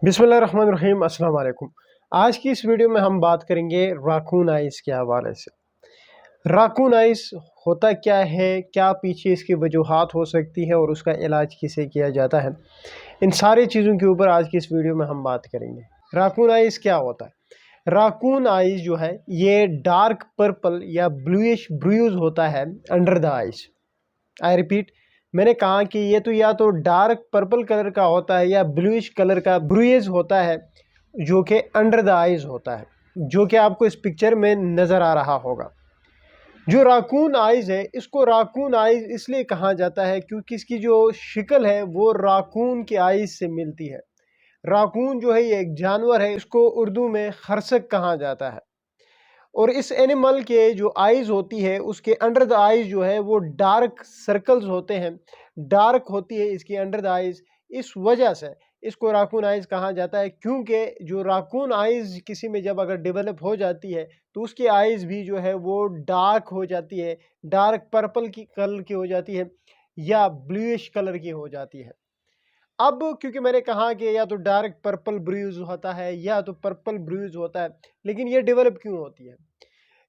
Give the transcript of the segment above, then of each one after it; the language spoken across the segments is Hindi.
बिस्मिल्लाहिर्रहमानिर्रहीम, अस्सलाम वालेकुम। आज की इस वीडियो में हम बात करेंगे राकून आइज़ के हवाले से। राकून आइज़ होता क्या है, क्या पीछे इसकी वजूहात हो सकती है और उसका इलाज किसे किया जाता है, इन सारी चीज़ों के ऊपर आज की इस वीडियो में हम बात करेंगे। राकून आइज़ क्या होता है? राकून आइज़ जो है ये डार्क पर्पल या ब्लूइश ब्रूज होता है under the eyes. I repeat, मैंने कहा कि ये तो या तो डार्क पर्पल कलर का होता है या ब्लूइश कलर का ब्रूएज होता है जो कि अंडर द आइज होता है, जो कि आपको इस पिक्चर में नज़र आ रहा होगा। जो राकून आइज है, इसको राकून आइज इसलिए कहा जाता है क्योंकि इसकी जो शक्ल है वो राकून के आइज से मिलती है। राकून जो है ये एक जानवर है, इसको उर्दू में खरसक कहा जाता है। और इस एनिमल के जो आइज़ होती है उसके अंडर द आइज़ जो है वो डार्क सर्कल्स होते हैं, डार्क होती है इसकी अंडर द आइज़। इस वजह से इसको राकून आइज़ कहा जाता है, क्योंकि जो राकून आइज़ किसी में जब अगर डेवलप हो जाती है तो उसकी आइज़ भी जो है वो डार्क हो जाती है, डार्क पर्पल की कलर की हो जाती है या ब्लूइश कलर की हो जाती है। अब क्योंकि मैंने कहा कि या तो डार्क पर्पल ब्रूज होता है या तो पर्पल ब्रूज होता है, लेकिन ये डेवलप क्यों होती है?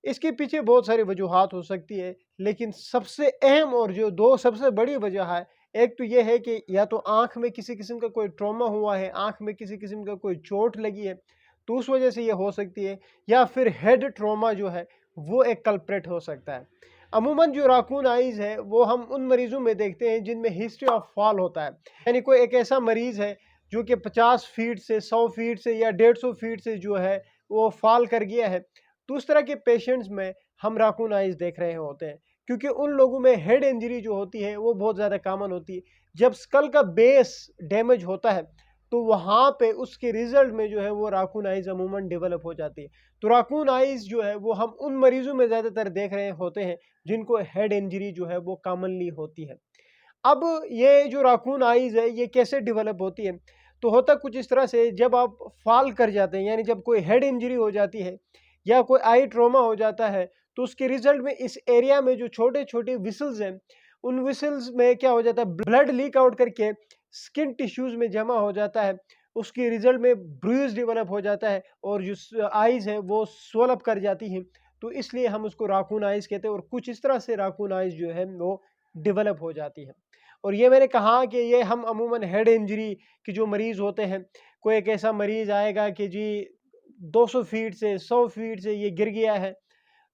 इसके पीछे बहुत सारी वजूहात हो सकती है, लेकिन सबसे अहम और जो दो सबसे बड़ी वजह है, एक तो ये है कि या तो आँख में किसी किस्म का कोई ट्रॉमा हुआ है, आँख में किसी किस्म का कोई चोट लगी है, तो उस वजह से ये हो सकती है, या फिर हेड ट्रॉमा जो है, वो एक कल्प्रेट हो सकता है। अमूमन जो राकून आइज़ है, वो हम उन मरीज़ों में देखते हैं जिनमें हिस्ट्री ऑफ फॉल होता है। यानी कोई एक ऐसा मरीज़ है, जो कि 50 फीट से, 100 फीट से या 150 फीट से जो है, वो फॉल कर गया है। तो उस तरह के पेशेंट्स में हम राकून आइज़ देख रहे होते हैं, क्योंकि उन लोगों में हेड इंजरी जो होती है वो बहुत ज़्यादा कॉमन होती है। जब स्कल का बेस डैमेज होता है तो वहाँ पे उसके रिजल्ट में जो है वो राकून आइज़ अमूमन डेवलप हो जाती है। तो राकून आइज़ जो है वो हम उन मरीजों में ज़्यादातर देख रहे होते हैं जिनको हेड इंजरी जो है वो कॉमनली होती है। अब ये जो राकून आइज़ है ये कैसे डेवलप होती है? तो होता कुछ इस तरह से, जब आप फॉल कर जाते हैं, यानी जब कोई हेड इंजरी हो जाती है या कोई आई ट्रॉमा हो जाता है, तो उसके रिजल्ट में इस एरिया में जो छोटे-छोटे विसल्स हैं, उन विसल्स में क्या हो जाता है, ब्लड लीक आउट करके स्किन टिश्यूज़ में जमा हो जाता है। उसके रिजल्ट में ब्रूज़ डेवलप हो जाता है और जो आइज़ है वो स्वेल अप कर जाती हैं। तो इसलिए हम उसको राकून आइज़ कहते हैं और कुछ इस तरह से राकून आइज़ जो है वो डेवलप हो जाती है। और ये मैंने कहा कि ये हम अमूमन हेड इंजरी के जो मरीज़ होते हैं, कोई एक ऐसा मरीज़ आएगा कि जी 200 फीट से 100 फीट से ये गिर गया है,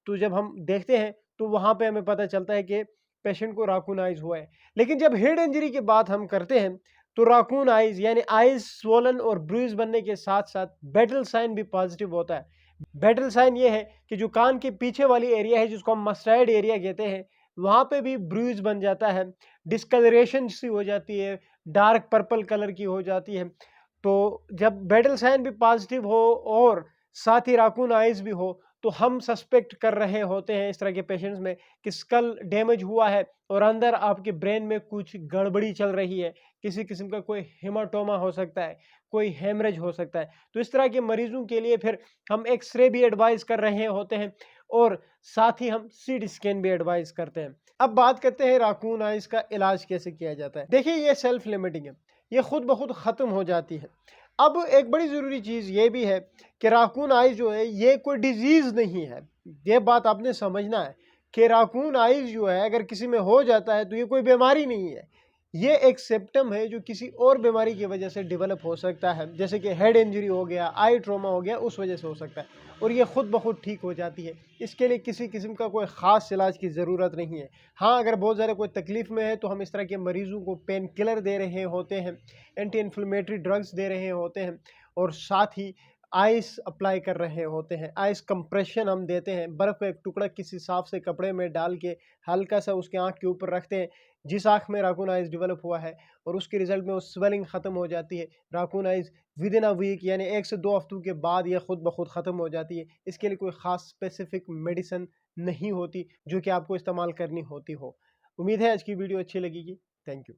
तो जब हम देखते हैं तो वहाँ पे हमें पता चलता है कि पेशेंट को राकून आइज़ हुआ है। लेकिन जब हेड इंजरी की बात हम करते हैं तो राकून आइज़ यानी आइज़ स्वोलन और ब्रूज बनने के साथ-साथ बैटल साइन भी पॉजिटिव होता है। बैटल साइन ये है कि जो कान के पीछे वाली एरिया है जिसको हम मस्टाइड एरिया कहते हैं, वहाँ पे भी ब्रूज बन जाता है, डिस्कलरेशन सी हो जाती है, डार्क पर्पल कलर की हो जाती है। तो जब बैटल साइन भी पॉजिटिव हो और साथ ही राकून आइज़ भी हो, तो हम सस्पेक्ट कर रहे होते हैं इस तरह के पेशेंट्स में कि स्कल डैमेज हुआ है और अंदर आपके ब्रेन में कुछ गड़बड़ी चल रही है। किसी किस्म का कोई हेमाटोमा हो सकता है, कोई हेमरेज हो सकता है। तो इस तरह के मरीज़ों के लिए फिर हम एक्स-रे भी एडवाइस कर रहे होते हैं और साथ ही हम सीटी स्कैन भी एडवाइस करते हैं। अब बात करते हैं राकून आइज़ का इलाज कैसे किया जाता है। देखिए, ये सेल्फ लिमिटिंग है, ये खुद ब खुद ख़त्म हो जाती है। अब एक बड़ी ज़रूरी चीज़ ये भी है कि राकून आइज़ जो है ये कोई डिज़ीज़ नहीं है। ये बात आपने समझना है कि राकून आइज़ जो है अगर किसी में हो जाता है तो ये कोई बीमारी नहीं है। ये एक सिम्पटम है जो किसी और बीमारी की वजह से डेवलप हो सकता है, जैसे कि हेड इंजरी हो गया, आई ट्रॉमा हो गया, उस वजह से हो सकता है और ये खुद ब खुद ठीक हो जाती है। इसके लिए किसी किस्म का कोई ख़ास इलाज की ज़रूरत नहीं है। हाँ, अगर बहुत ज़्यादा कोई तकलीफ़ में है तो हम इस तरह के मरीज़ों को पेन किलर दे रहे होते हैं, एंटी इन्फ्लेमेटरी ड्रग्स दे रहे होते हैं और साथ ही आइस अप्लाई कर रहे होते हैं। आइस कंप्रेशन हम देते हैं, बर्फ़ का एक टुकड़ा किसी साफ़ से कपड़े में डाल के हल्का सा उसके आँख के ऊपर रखते हैं, जिस आँख में राकून आइज़ डेवलप हुआ है, और उसके रिज़ल्ट में वो स्वेलिंग ख़त्म हो जाती है। राकून आइज़ विदिन अ वीक यानी 1 से 2 हफ्तों के बाद ये खुद ब खुद ख़त्म हो जाती है। इसके लिए कोई ख़ास स्पेसिफ़िक मेडिसिन नहीं होती जो कि आपको इस्तेमाल करनी होती हो। उम्मीद है आज की वीडियो अच्छी लगेगी। Thank you.